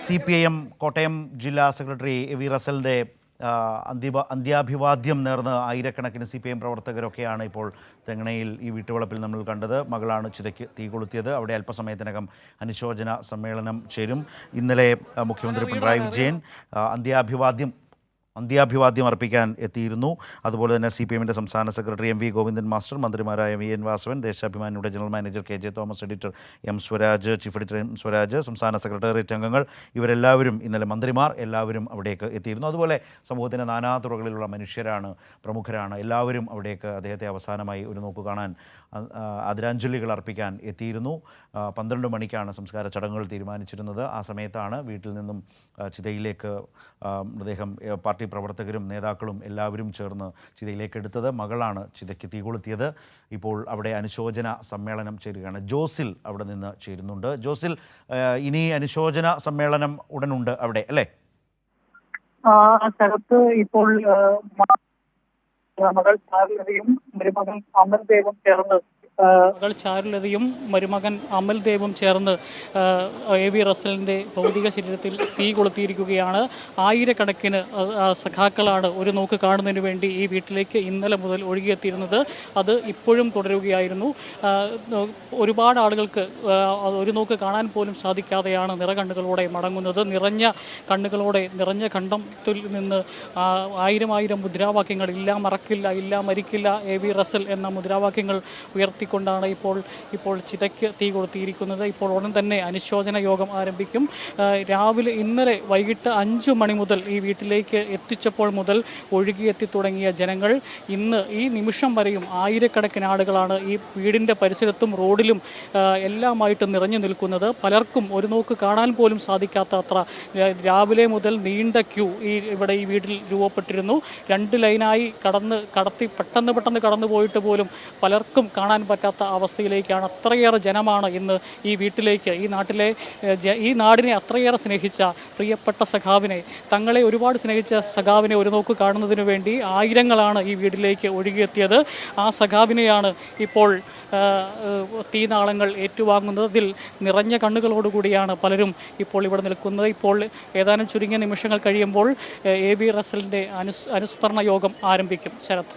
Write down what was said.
CPIM Kottayam ജില്ലാ secretary V റസലിൻ്റെ അന്ത്യാഭിവാദ്യം നേർന്ന് ആയിരക്കണക്കിന് CPIM പ്രവർത്തകരൊക്കെയാണ് ഇപ്പോൾ തെങ്ങണയിൽ ഈ വീട്ടുവളപ്പിൽ നമ്മൾ കണ്ടത്. മകളാണ് ചിതയ്ക്ക് തീ കൊളുത്തിയത്. അവിടെ അല്പസമയത്തിനകം അനുശോചന സമ്മേളനം ചേരും. ഇന്നലെ മുഖ്യമന്ത്രി പിണറായി വിജയൻ അന്ത്യാഭിവാദ്യം അർപ്പിക്കാൻ എത്തിയിരുന്നു. അതുപോലെ തന്നെ CPIMൻ്റെ സംസ്ഥാന സെക്രട്ടറി MV ഗോവിന്ദൻ മാസ്റ്റർ, മന്ത്രിമാരായ VN വാസവൻ, ദേശാഭിമാനിയുടെ general manager KJ Thomas, editor M Swaraj, chief editor M Swaraj, സംസ്ഥാന സെക്രട്ടേറിയറ്റ് അംഗങ്ങൾ ഇവരെല്ലാവരും ഇന്നലെ മന്ത്രിമാർ എല്ലാവരും അവിടേക്ക് എത്തിയിരുന്നു. അതുപോലെ സമൂഹത്തിൻ്റെ നാനാതുറകളിലുള്ള മനുഷ്യരാണ്, പ്രമുഖരാണ്, എല്ലാവരും അവിടേക്ക് അദ്ദേഹത്തെ അവസാനമായി ഒരു നോക്ക് കാണാൻ ആദരാഞ്ജലികൾ അർപ്പിക്കാൻ എത്തിയിരുന്നു. 12 മണിക്കാണ് സംസ്കാര ചടങ്ങുകൾ തീരുമാനിച്ചിരുന്നത്. ആ സമയത്താണ് വീട്ടിൽ നിന്നും ചിതയിലേക്ക് മൃതദേഹം പാർട്ടി പ്രവർത്തകരും നേതാക്കളും എല്ലാവരും ചേർന്ന് ചിതയിലേക്ക് എടുത്തത്. മകളാണ് ചിതയ്ക്ക് തീ കൊളുത്തിയത്. ഇപ്പോൾ അവിടെ അനുശോചന സമ്മേളനം ചേരുകയാണ്. ജോസിൽ അവിടെ നിന്ന് ചേരുന്നുണ്ട്. ജോസിൽ, ഇനി അനുശോചന സമ്മേളനം ഉടനുണ്ട് അവിടെ അല്ലേ? സ്ഥലത്ത് ഇപ്പോൾ മകൾ ചാരുലതയും മരുമകൻ അമൽദേവും ചേർന്ന് മരുമകൻ അമൽദേവും ചേർന്ന് AV റസലിൻ്റെ ഭൗതിക ശരീരത്തിൽ തീ കൊളുത്തിയിരിക്കുകയാണ്. ആയിരക്കണക്കിന് സഖാക്കളാണ് ഒരു നോക്ക് കാണുന്നതിന് വേണ്ടി ഈ വീട്ടിലേക്ക് ഇന്നലെ മുതൽ ഒഴുകിയെത്തിയിരുന്നത്. അത് ഇപ്പോഴും തുടരുകയായിരുന്നു. ഒരുപാട് ആളുകൾക്ക് ഒരു നോക്ക് കാണാൻ പോലും സാധിക്കാതെയാണ് നിറകണ്ണുകളോടെ മടങ്ങുന്നത്. നിറഞ്ഞ കണ്ണുകളോടെ, നിറഞ്ഞ കണ്ടത്തിൽ നിന്ന് ആയിരം മുദ്രാവാക്യങ്ങൾ, ഇല്ല മറക്കില്ല, ഇല്ല മരിക്കില്ല, AV റസൽ എന്ന മുദ്രാവാക്യങ്ങൾ ഉയർത്തിക്കൊണ്ടാണ് ഇപ്പോൾ ചിതയ്ക്ക് തീ കൊളുത്തിയിരിക്കുന്നത്. ഇപ്പോൾ ഉടൻ തന്നെ അനുശോചന യോഗം ആരംഭിക്കും. ഇന്നലെ വൈകിട്ട് 5 മണി മുതൽ ഈ വീട്ടിലേക്ക് എത്തിച്ചപ്പോൾ മുതൽ ഒഴുകിയെത്തി തുടങ്ങിയ ജനങ്ങൾ ഇന്ന് ഈ നിമിഷം വരെയും ആയിരക്കണക്കിന് ആളുകളാണ് ഈ വീടിൻ്റെ പരിസരത്തും റോഡിലും എല്ലാമായിട്ട് നിറഞ്ഞു നിൽക്കുന്നത്. പലർക്കും ഒരു നോക്ക് കാണാൻ പോലും സാധിക്കാത്ത അത്ര രാവിലെ മുതൽ നീണ്ട ക്യൂ ഇവിടെ ഈ വീട്ടിൽ രൂപപ്പെട്ടിരുന്നു. 2 ലൈനായി പെട്ടെന്ന് കടന്നു പോയിട്ട് പോലും പലർക്കും കാണാൻ പറ്റാത്ത അവസ്ഥയിലേക്കാണ്. അത്രയേറെ ജനമാണ് ഇന്ന് ഈ വീട്ടിലേക്ക്, ഈ നാടിനെ അത്രയേറെ സ്നേഹിച്ച പ്രിയപ്പെട്ട സഖാവിനെ, തങ്ങളെ ഒരുപാട് സ്നേഹിച്ച സഖാവിനെ ഒരു നോക്ക് കാണുന്നതിന് വേണ്ടി ആയിരങ്ങളാണ് ഈ വീട്ടിലേക്ക് ഒഴുകിയെത്തിയത്. ആ സഖാവിനെയാണ് ഇപ്പോൾ തീനാളങ്ങൾ ഏറ്റുവാങ്ങുന്നതിൽ നിറഞ്ഞ കണ്ണുകളോടുകൂടിയാണ് പലരും ഇപ്പോൾ ഇവിടെ നിൽക്കുന്നത്. ഇപ്പോൾ ഏതാനും ചുരുങ്ങിയ നിമിഷങ്ങൾ കഴിയുമ്പോൾ AV റസലിൻ്റെ അനുസ്മരണ യോഗം ആരംഭിക്കും. ശരത്.